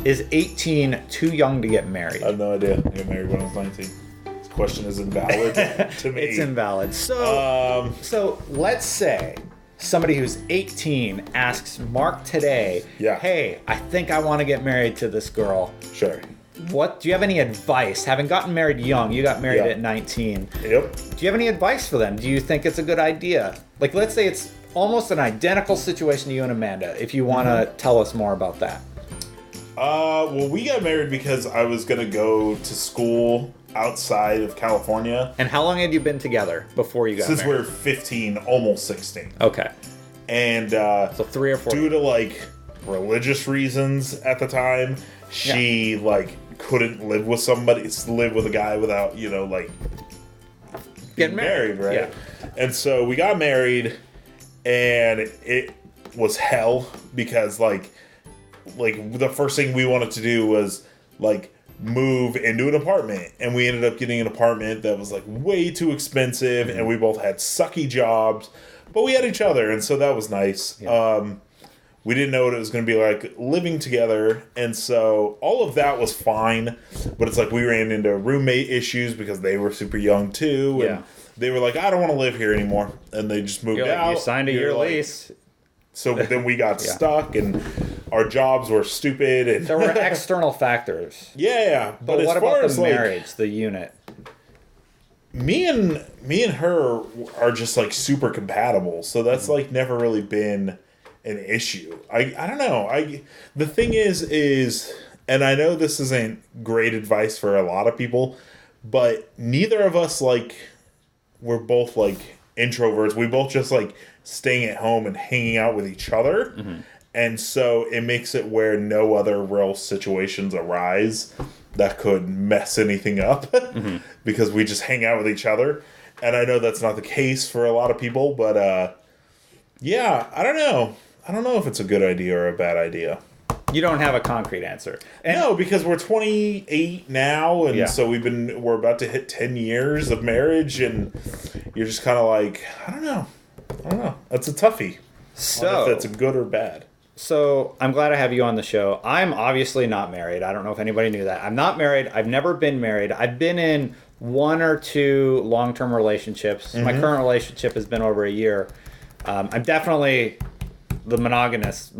Is 18 too young to get married? I have no idea. I got married when I was 19. This question is invalid to me. It's invalid. So let's say somebody who's 18 asks Mark today, hey, I think I want to get married to this girl. Sure. What do you have any advice? Having gotten married young, you got married at 19. Yep. Do you have any advice for them? Do you think it's a good idea? Like, let's say it's almost an identical situation to you and Amanda. If you want to tell us more about that. Well, we got married because I was going to go to school outside of California. And how long had you been together before you got married? Since we were 15, almost 16. Okay. And so 3 or 4 due to like religious reasons at the time, she like couldn't live with a guy without, like getting married, right? Yeah. And so we got married, and it was hell because like the first thing we wanted to do was like move into an apartment, and we ended up getting an apartment that was like way too expensive, and we both had sucky jobs, but we had each other, and so that was nice. We didn't know what it was going to be like living together, and so all of that was fine, but it's like we ran into roommate issues because they were super young too, and they were like, I don't want to live here anymore, and they just moved out. You signed a year lease. So then we got stuck, and our jobs were stupid. And there were external factors. Yeah. But what about the marriage, the unit? Me and her are just like super compatible, so that's like never really been an issue. I don't know. The thing is, and I know this isn't great advice for a lot of people, but neither of us we're both like introverts. We both just like staying at home and hanging out with each other. And so it makes it where no other real situations arise that could mess anything up because we just hang out with each other. And I know that's not the case for a lot of people, but I don't know. I don't know if it's a good idea or a bad idea. You don't have a concrete answer. No, because we're 28 now, and so we're about to hit 10 years of marriage, and you're just kind of like, I don't know. That's a toughie. So, if that's a good or bad. So I'm glad I have you on the show. I'm obviously not married. I don't know if anybody knew that. I'm not married. I've never been married. I've been in 1 or 2 long-term relationships. My current relationship has been over a year. I'm definitely the monogamous.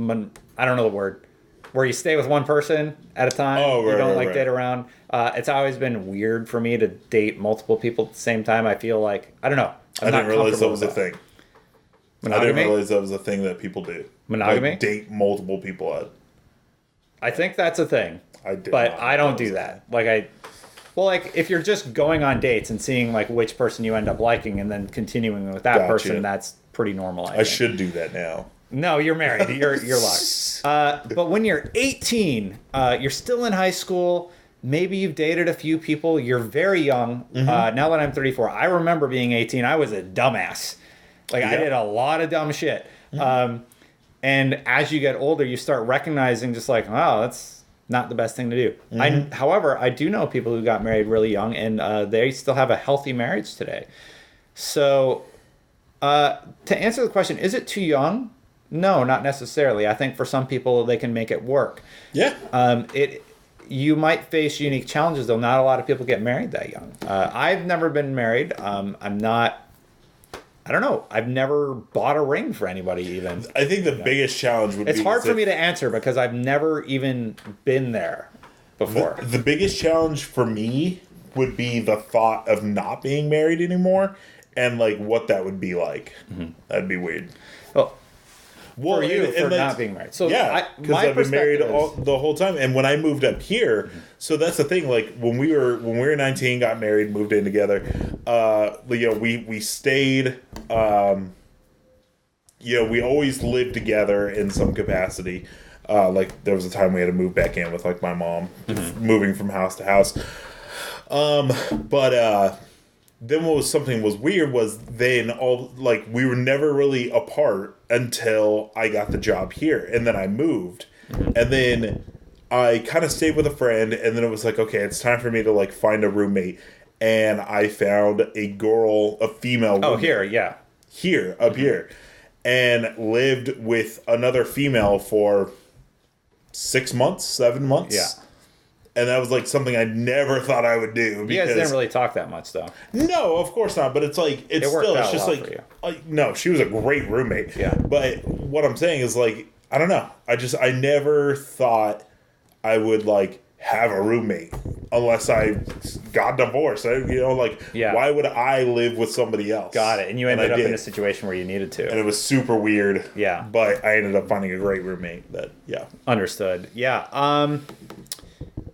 I don't know the word. Where you stay with one person at a time. You don't date around. It's always been weird for me to date multiple people at the same time. I feel like, I don't know. I didn't realize that was a thing. Monogamy? I didn't realize that was a thing that people do. Monogamy? Like date multiple people out. I think that's a thing. But I don't do that. If you're just going on dates and seeing like which person you end up liking and then continuing with that person, that's pretty normal. I should do that now. No, you're married. You're locked. But when you're 18, you're still in high school. Maybe you've dated a few people. You're very young. Now that I'm 34, I remember being 18. I was a dumbass. I did a lot of dumb shit. And as you get older, you start recognizing just like, wow, that's not the best thing to do. However, I do know people who got married really young, and they still have a healthy marriage today. So to answer the question, is it too young? No, not necessarily. I think for some people, they can make it work. Yeah. You might face unique challenges, though. Not a lot of people get married that young. I've never been married. I don't know. I've never bought a ring for anybody even. I think the biggest challenge would be... It's hard for me to answer because I've never even been there before. The biggest challenge for me would be the thought of not being married anymore and what that would be like. That'd be weird. For you, for not being married. So because I've been married the whole time. And when I moved up here, so that's the thing. When we were 19, got married, moved in together. We stayed. We always lived together in some capacity. There was a time we had to move back in with my mom, moving from house to house. Then something was weird was then we were never really apart until I got the job here, and then I moved, and then I kind of stayed with a friend, and then it was okay, it's time for me to find a roommate, and I found a female. Oh, here, up here, and lived with another female for 6 months, 7 months. Yeah. And that was like something I never thought I would do. You guys didn't really talk that much, though. No, of course not. But it's like it's It worked still out it's just well like, for you. No, she was a great roommate. Yeah. But what I'm saying is like I don't know. I never thought I would like have a roommate unless I got divorced. Why would I live with somebody else? Got it. And you ended up in a situation where you needed to. And it was super weird. Yeah. But I ended up finding a great roommate that, yeah. Understood. Yeah.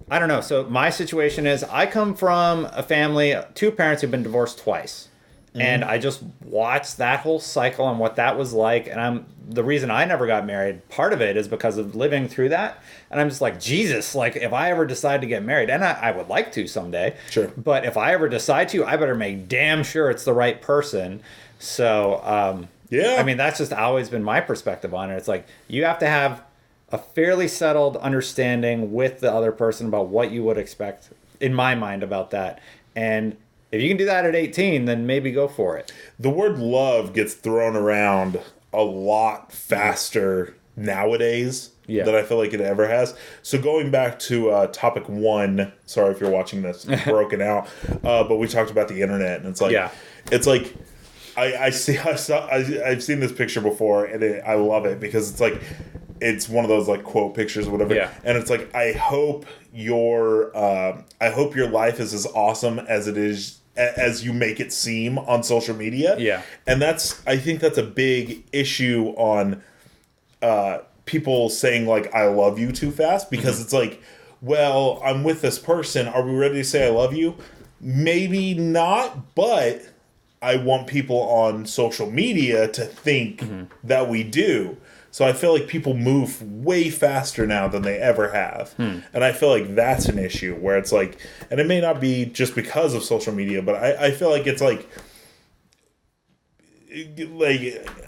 I don't know. So my situation is I come from a family, 2 parents who've been divorced twice. And I just watched that whole cycle and what that was like. And the reason I never got married, part of it is because of living through that. And I'm just like, Jesus, like if I ever decide to get married, and I would like to someday. Sure. But if I ever decide to, I better make damn sure it's the right person. So, Yeah. I mean, that's just always been my perspective on it. It's like you have to have a fairly settled understanding with the other person about what you would expect, in my mind, about that. And if you can do that at 18, then maybe go for it. The word love gets thrown around a lot faster nowadays than I feel like it ever has. So going back to topic 1, sorry if you're watching this broken out, but we talked about the internet, and it's like I've seen this picture before, and I love it because it's like it's one of those like quote pictures or whatever. Yeah. And it's like I hope your life is as awesome as it is as you make it seem on social media. Yeah. And I think that's a big issue on people saying like I love you too fast, because it's like, well, I'm with this person. Are we ready to say I love you? Maybe not, but I want people on social media to think that we do. So I feel like people move way faster now than they ever have. And I feel like that's an issue where it's like, and it may not be just because of social media, but I feel like it's like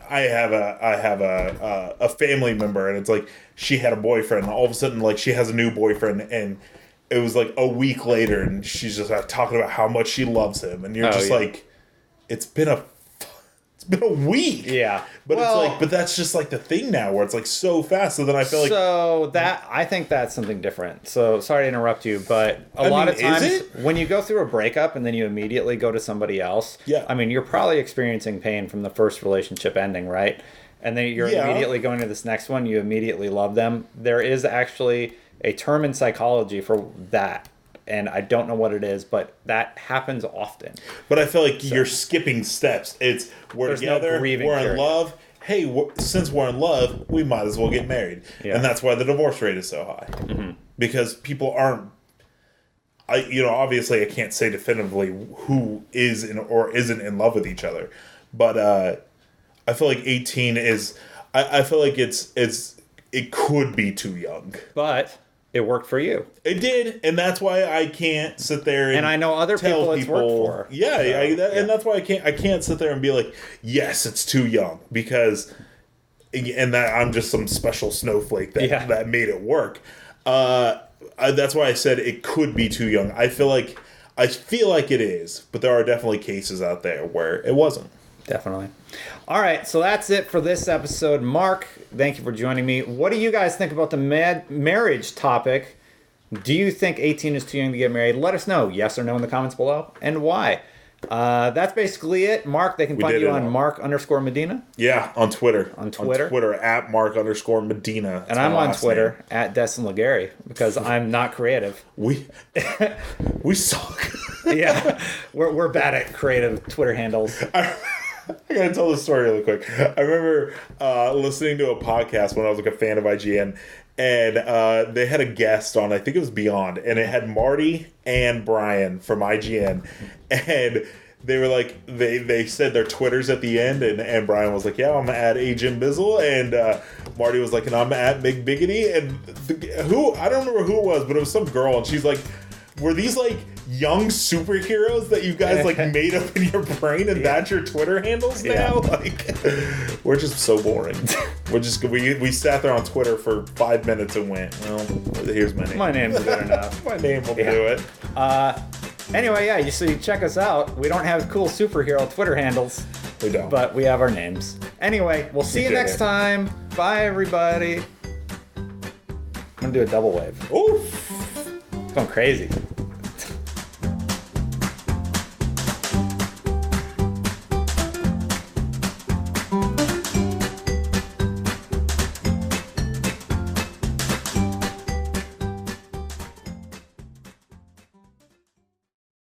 I have a family member, and it's like she had a boyfriend, and all of a sudden like she has a new boyfriend, and it was like a week later, and she's just talking about how much she loves him, and you're like, it's been a week. Yeah. But it's like, but that's just like the thing now where it's like so fast. So then I feel like. So I think that's something different. So sorry to interrupt you, but a lot of times when you go through a breakup and then you immediately go to somebody else. Yeah. I mean, you're probably experiencing pain from the first relationship ending, right? And then you're immediately going to this next one. You immediately love them. There is actually a term in psychology for that. And I don't know what it is, but that happens often. But I feel like you're skipping steps. It's we're together, we're in love. Hey, since we're in love, we might as well get married. Yeah. And that's why the divorce rate is so high. Because people aren't. Obviously, I can't say definitively who is or isn't in love with each other, but I feel like 18 is. I feel like it could be too young, but. It worked for you. It did, and that's why I can't sit there and I know other people it's worked for. Yeah, and that's why I can't sit there and be like, yes, it's too young, because and that I'm just some special snowflake that made it work. That's why I said it could be too young. I feel like it is, but there are definitely cases out there where it wasn't. Definitely. All right, so that's it for this episode. Mark, thank you for joining me. What do you guys think about the marriage topic? Do you think 18 is too young to get married? Let us know, yes or no, in the comments below, and why. That's basically it. Mark, they can find you on Mark_Medina. Yeah, on Twitter. On Twitter at Mark_Medina. And I'm on Twitter at Destin Legary, because I'm not creative. We suck. Yeah, we're bad at creative Twitter handles. I gotta tell this story really quick. I remember listening to a podcast when I was like a fan of IGN, and they had a guest on, I think it was Beyond, and it had Marty and Brian from IGN, and they were like, they said their Twitters at the end, and Brian was like, yeah, I'm at Agent Bizzle, and Marty was like, and I'm at Big Biggity, and I don't remember who it was, but it was some girl, and she's like, were these like young superheroes that you guys like made up in your brain, and that's your Twitter handles now? Like, we're just so boring. We sat there on Twitter for 5 minutes and went, well, here's my name. My name's good enough. My name will do it. Anyway, so you check us out. We don't have cool superhero Twitter handles. We don't. But we have our names. Anyway, we'll see you next time. Bye, everybody. gonna do a double wave. Oof. It's going crazy.